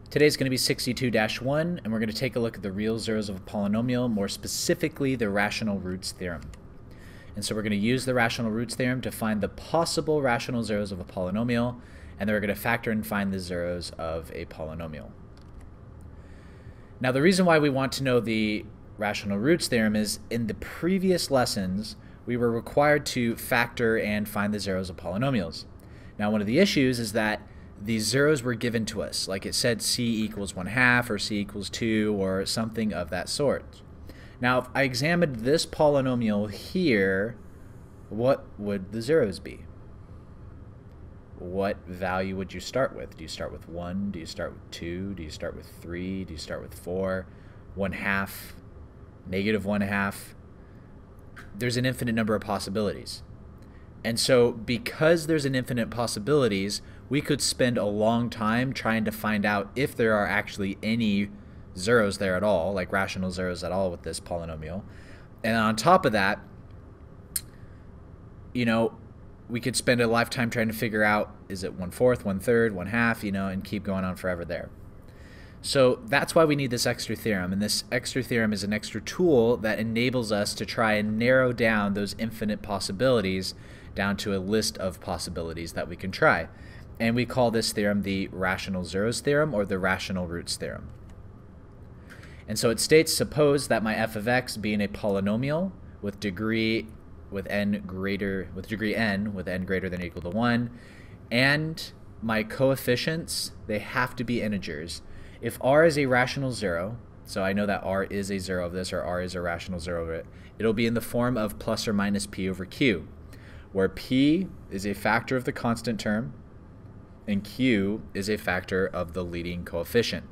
Today's going to be 62-1, and we're going to take a look at the real zeros of a polynomial, more specifically the rational roots theorem. And so we're going to use the rational roots theorem to find the possible rational zeros of a polynomial, and then we're going to factor and find the zeros of a polynomial. Now the reason why we want to know the rational roots theorem is in the previous lessons we were required to factor and find the zeros of polynomials. Now one of the issues is that these zeros were given to us, like it said c equals 1/2 or c equals 2 or something of that sort. Now if I examined this polynomial here, what would the zeros be? What value would you start with? Do you start with 1? Do you start with 2? Do you start with 3? Do you start with 4? 1/2? Negative 1/2? There's an infinite number of possibilities. And so because there's an infinite possibilities, we could spend a long time trying to find out if there are actually any zeros there at all, like rational zeros at all with this polynomial. And on top of that, we could spend a lifetime trying to figure out, is it 1/4, 1/3, 1/2, and keep going on forever there. So that's why we need this extra theorem, and this extra theorem is an extra tool that enables us to try and narrow down those infinite possibilities down to a list of possibilities that we can try. And we call this theorem the rational zeros theorem or the rational roots theorem. And so it states, suppose that my f of x being a polynomial with degree n greater than or equal to 1, and my coefficients, they have to be integers. If r is a rational zero, so I know that r is a zero of this, or r is a rational zero of it, it'll be in the form of plus or minus p over q, where p is a factor of the constant term and q is a factor of the leading coefficient.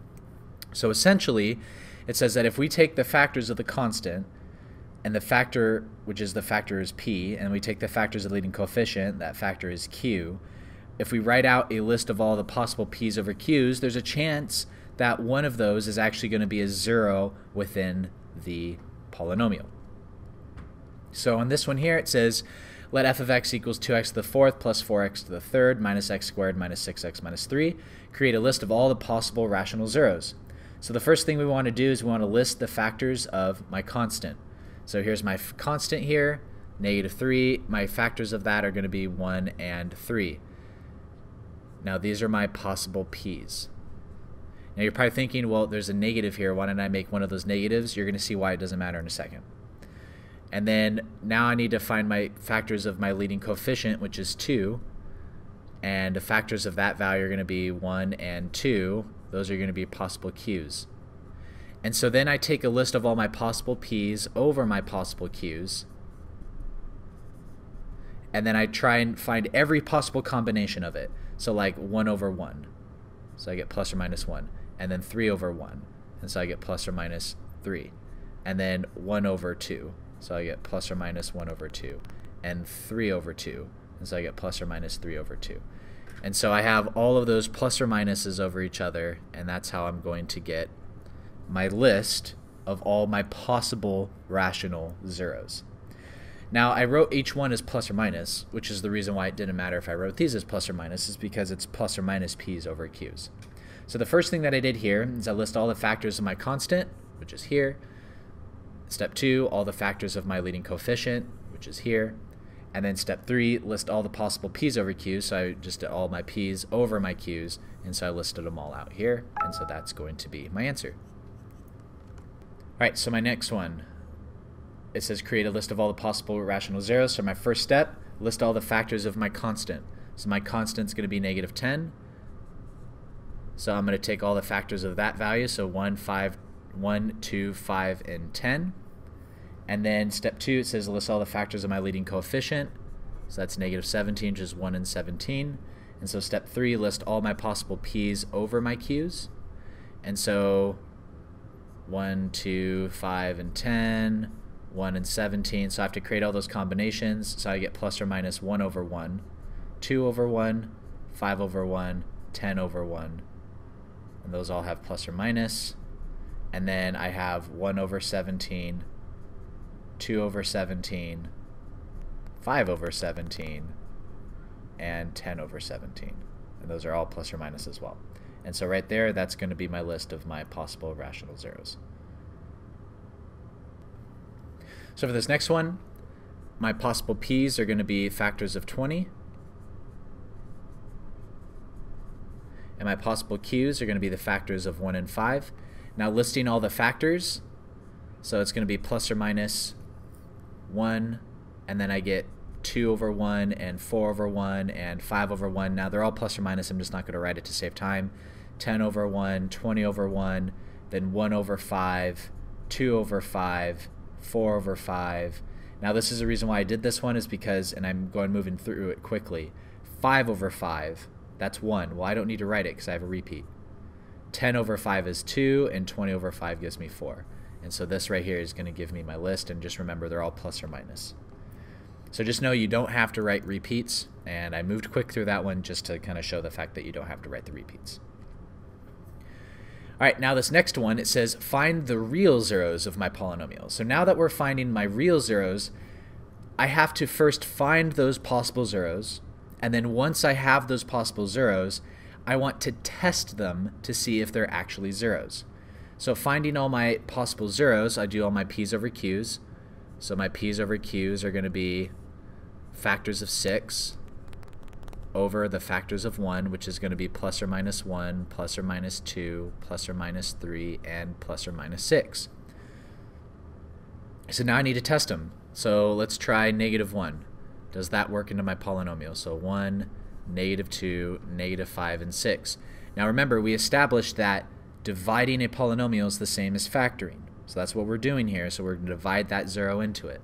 So essentially, it says that if we take the factors of the constant and the factor, which is the factor is p, and we take the factors of the leading coefficient, that factor is q, if we write out a list of all the possible p's over q's, there's a chance that one of those is actually going to be a zero within the polynomial. So on this one here it says, let f of x equals 2x to the fourth plus 4x to the third minus x squared minus 6x minus 3. Create a list of all the possible rational zeros. So the first thing we want to do is we want to list the factors of my constant. So here's my constant here, -3. My factors of that are going to be 1 and 3. Now these are my possible p's. Now you're probably thinking, well, there's a negative here. Why don't I make one of those negatives? You're going to see why it doesn't matter in a second. And then now I need to find my factors of my leading coefficient, which is 2. And the factors of that value are going to be 1 and 2. Those are going to be possible q's. And so then I take a list of all my possible p's over my possible q's. And then I try and find every possible combination of it. So like 1 over 1. So I get plus or minus 1. And then 3 over 1. And so I get plus or minus 3. And then 1 over 2. So I get plus or minus 1 over 2. And 3 over 2. And so I get plus or minus 3 over 2. And so I have all of those plus or minuses over each other, and that's how I'm going to get my list of all my possible rational zeros. Now I wrote each one as plus or minus, which is the reason why it didn't matter if I wrote these as plus or minus, is because it's plus or minus p's over q's. So the first thing that I did here is I list all the factors of my constant, which is here. Step 2, all the factors of my leading coefficient, which is here. And then step 3, list all the possible p's over q's. So I just did all my p's over my q's, and so I listed them all out here. And so that's going to be my answer. All right, so my next one, it says create a list of all the possible rational zeros. So my first step, list all the factors of my constant. So my constant is going to be -10. So I'm going to take all the factors of that value, so 1, 2, 5, and 10. And then step 2, it says list all the factors of my leading coefficient. So that's -17, which is 1 and 17. And so step 3, list all my possible p's over my q's. And so 1, 2, 5, and 10, 1 and 17. So I have to create all those combinations. So I get plus or minus 1 over 1, 2 over 1, 5 over 1, 10 over 1. And those all have plus or minus. And then I have 1 over 17, 2 over 17, 5 over 17, and 10 over 17. And those are all plus or minus as well. And so right there, that's going to be my list of my possible rational zeros. So for this next one, my possible p's are going to be factors of 20. And my possible q's are going to be the factors of 1 and 5. Now listing all the factors, so it's going to be plus or minus 1, and then I get 2 over 1 and 4 over 1 and 5 over 1. Now they're all plus or minus. I'm just not going to write it to save time. 10 over 1, 20 over 1, then 1 over 5, 2 over 5, 4 over 5. Now this is the reason why I did this one is because, and I'm going moving through it quickly, 5 over 5, that's 1. Well, I don't need to write it because I have a repeat. 10 over 5 is 2, and 20 over 5 gives me 4. And so this right here is going to give me my list, and just remember they're all plus or minus. So just know you don't have to write repeats, and I moved quick through that one just to kind of show the fact that you don't have to write the repeats. All right, now this next one, it says find the real zeros of my polynomial. So now that we're finding my real zeros, I have to first find those possible zeros, and then once I have those possible zeros, I want to test them to see if they're actually zeros. So finding all my possible zeros, I do all my p's over q's. So my p's over q's are going to be factors of 6 over the factors of 1, which is going to be plus or minus 1, plus or minus 2, plus or minus 3, and plus or minus 6. So now I need to test them. So let's try negative 1. Does that work into my polynomial? So 1, negative 2, negative 5, and 6. Now remember, we established that dividing a polynomial is the same as factoring. So that's what we're doing here. So we're going to divide that 0 into it.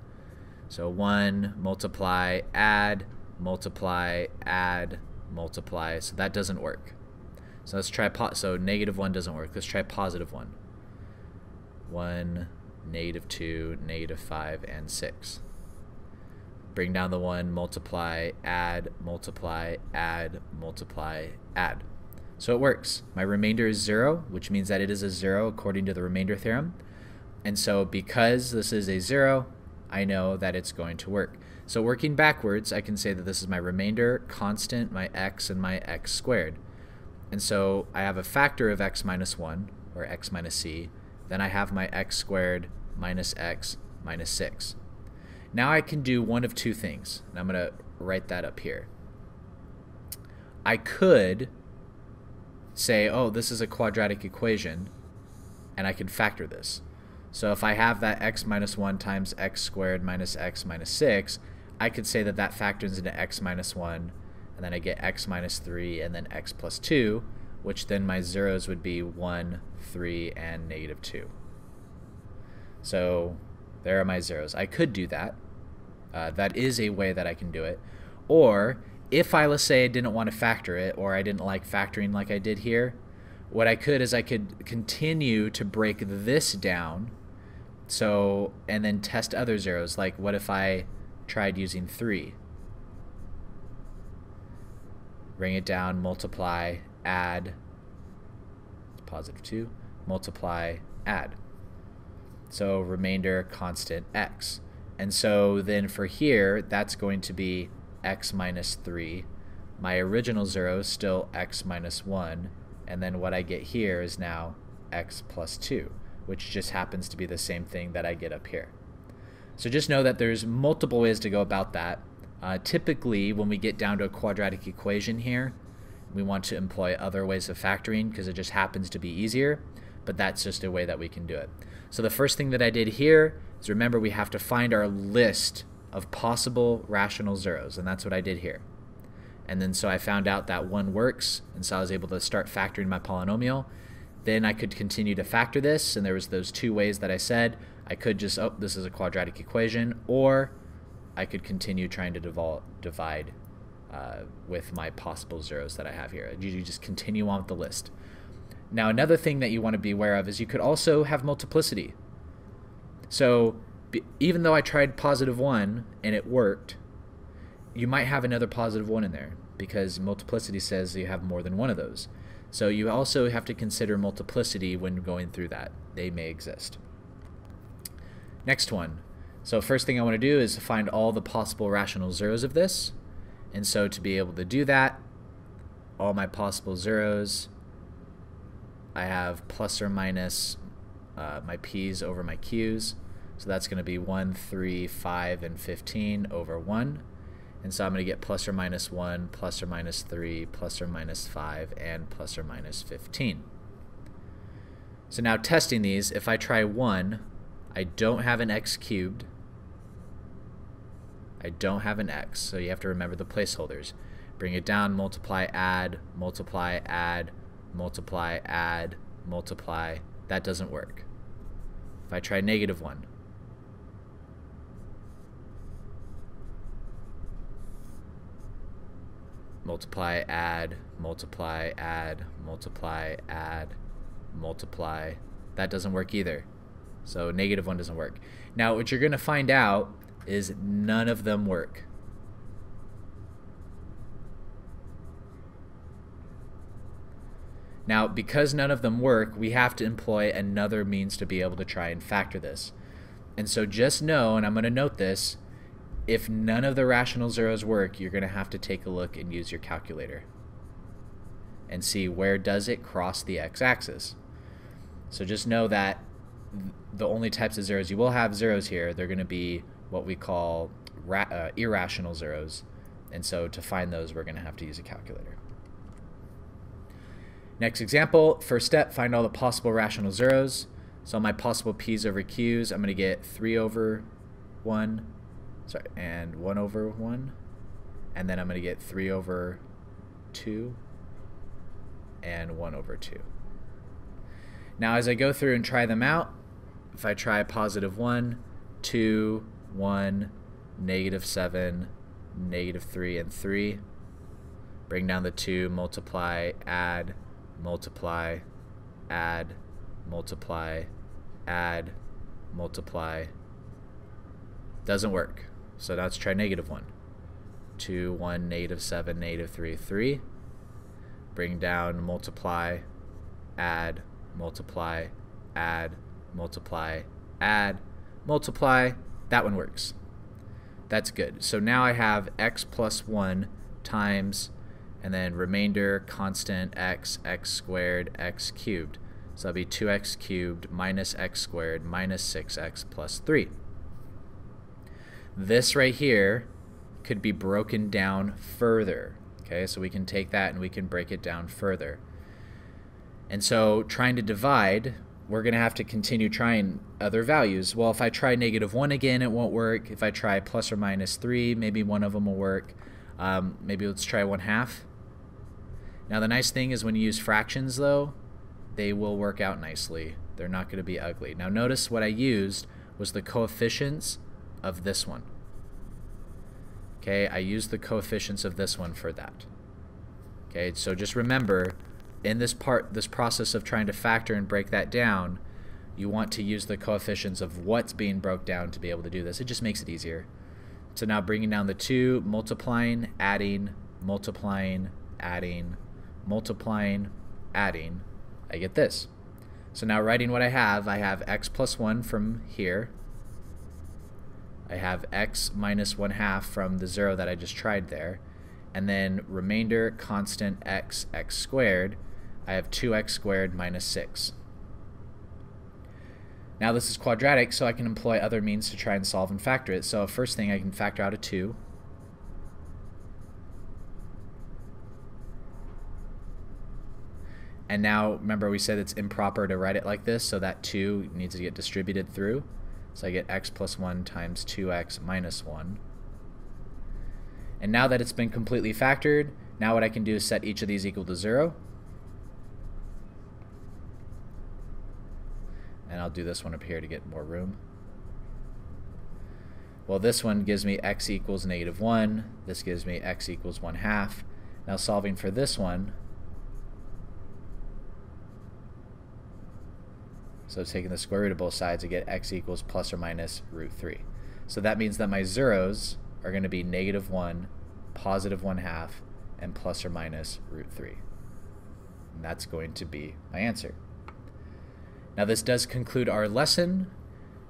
So 1, multiply, add, multiply, add, multiply. So that doesn't work. So let's try, so negative 1 doesn't work. Let's try positive 1. 1, negative 2, negative 5, and 6. Bring down the 1, multiply, add, multiply, add, multiply, add. So it works. My remainder is 0, which means that it is a 0 according to the remainder theorem. And so because this is a 0, I know that it's going to work. So working backwards, I can say that this is my remainder, constant, my x, and my x squared. And so I have a factor of x minus 1, or x minus c. Then I have my x squared minus x minus 6. Now I can do one of two things, and I'm going to write that up here. I could say, oh, this is a quadratic equation, and I can factor this. So if I have that x minus 1 times x squared minus x minus 6, I could say that that factors into x minus 1, and then I get x minus 3, and then x plus 2, which then my zeros would be 1, 3, and negative 2. So there are my zeros. I could do that. That is a way that I can do it. Or if I, let's say, I didn't want to factor it, or I didn't like factoring like I did here, what I could is I could continue to break this down, so, and then test other zeros. Like what if I tried using 3? Bring it down, multiply, add, positive 2, multiply, add. So remainder, constant, x. And so then for here, that's going to be x minus 3. My original 0 is still x minus 1. And then what I get here is now x plus 2, which just happens to be the same thing that I get up here. So just know that there's multiple ways to go about that. Typically, when we get down to a quadratic equation here, we want to employ other ways of factoring because it just happens to be easier, but that's just a way that we can do it. So the first thing that I did here is, remember, we have to find our list of possible rational zeros, and that's what I did here. And then so I found out that 1 works, and so I was able to start factoring my polynomial. Then I could continue to factor this, and there was those two ways that I said. I could just, oh, this is a quadratic equation, or I could continue trying to divide with my possible zeros that I have here. You just continue on with the list. Now another thing that you want to be aware of is you could also have multiplicity. So even though I tried positive 1 and it worked, you might have another positive 1 in there because multiplicity says you have more than one of those. So you also have to consider multiplicity when going through that. They may exist. Next one. So first thing I want to do is find all the possible rational zeros of this. And so to be able to do that, all my possible zeros I have plus or minus my p's over my q's. So that's going to be 1, 3, 5, and 15 over 1. And so I'm going to get plus or minus 1, plus or minus 3, plus or minus 5, and plus or minus 15. So now testing these, if I try 1, I don't have an x cubed. I don't have an x, so you have to remember the placeholders. Bring it down, multiply, add, multiply, add, multiply, add, multiply. That doesn't work. If I try negative 1, multiply, add, multiply, add, multiply, add, multiply. That doesn't work either. So negative 1 doesn't work. Now what you're going to find out is none of them work. Now because none of them work, we have to employ another means to be able to try and factor this. And so just know, and I'm going to note this, if none of the rational zeros work, you're going to have to take a look and use your calculator and see where does it cross the x-axis. So just know that the only types of zeros you will have zeros here, they're going to be what we call irrational zeros. And so to find those, we're going to have to use a calculator. Next example, first step, find all the possible rational zeros. So my possible p's over q's, I'm going to get 3 over 1, sorry, and 1 over 1. And then I'm going to get 3 over 2 and 1 over 2. Now as I go through and try them out, if I try positive 1, 2, 1, negative 7, negative 3, and 3, bring down the 2, multiply, add, multiply, add, multiply, add, multiply. Doesn't work. So now let's try negative 1. 2, 1, negative 7, negative 3, 3. Bring down, multiply, add, multiply, add, multiply, add, multiply. That one works. That's good. So now I have x plus 1 times, and then remainder, constant, x squared, x cubed. So that'll be 2x cubed minus x squared minus 6x plus 3. This right here could be broken down further. Okay, so we can take that and we can break it down further. And so trying to divide, we're going to have to continue trying other values. Well, if I try negative 1 again, it won't work. If I try plus or minus 3, maybe one of them will work. Maybe let's try 1/2. Now the nice thing is when you use fractions though, they will work out nicely. They're not going to be ugly. Now notice what I used was the coefficients of this one. Okay, I used the coefficients of this one for that. Okay, so just remember, in this process of trying to factor and break that down, you want to use the coefficients of what's being broke down to be able to do this. It just makes it easier. So now bringing down the 2, multiplying, adding, multiplying, adding, multiplying, adding, I get this. So now writing what I have x plus 1 from here. I have x minus 1/2 from the 0 that I just tried there. And then remainder, constant, x squared. I have 2x squared minus 6. Now this is quadratic, so I can employ other means to try and solve and factor it. So first thing, I can factor out a 2. And now, remember we said it's improper to write it like this, so that 2 needs to get distributed through. So I get x plus 1 times 2x minus 1. And now that it's been completely factored, now what I can do is set each of these equal to 0. And I'll do this one up here to get more room. Well, this one gives me x equals negative 1. This gives me x equals 1/2. Now solving for this one, so taking the square root of both sides, I get x equals plus or minus root 3. So that means that my zeros are going to be negative 1, positive 1/2, and plus or minus root 3. And that's going to be my answer. Now this does conclude our lesson.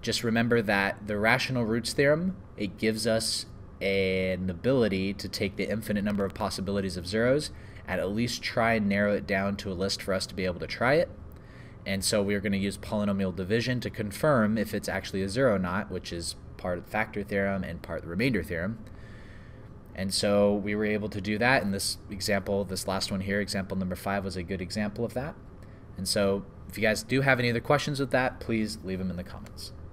Just remember that the rational roots theorem, it gives us an ability to take the infinite number of possibilities of zeros and at least try and narrow it down to a list for us to be able to try it. And so we're going to use polynomial division to confirm if it's actually a zero or not, which is part of the factor theorem and part of the remainder theorem. And so we were able to do that in this example. This last one here, example number 5, was a good example of that. And so if you guys do have any other questions with that, please leave them in the comments.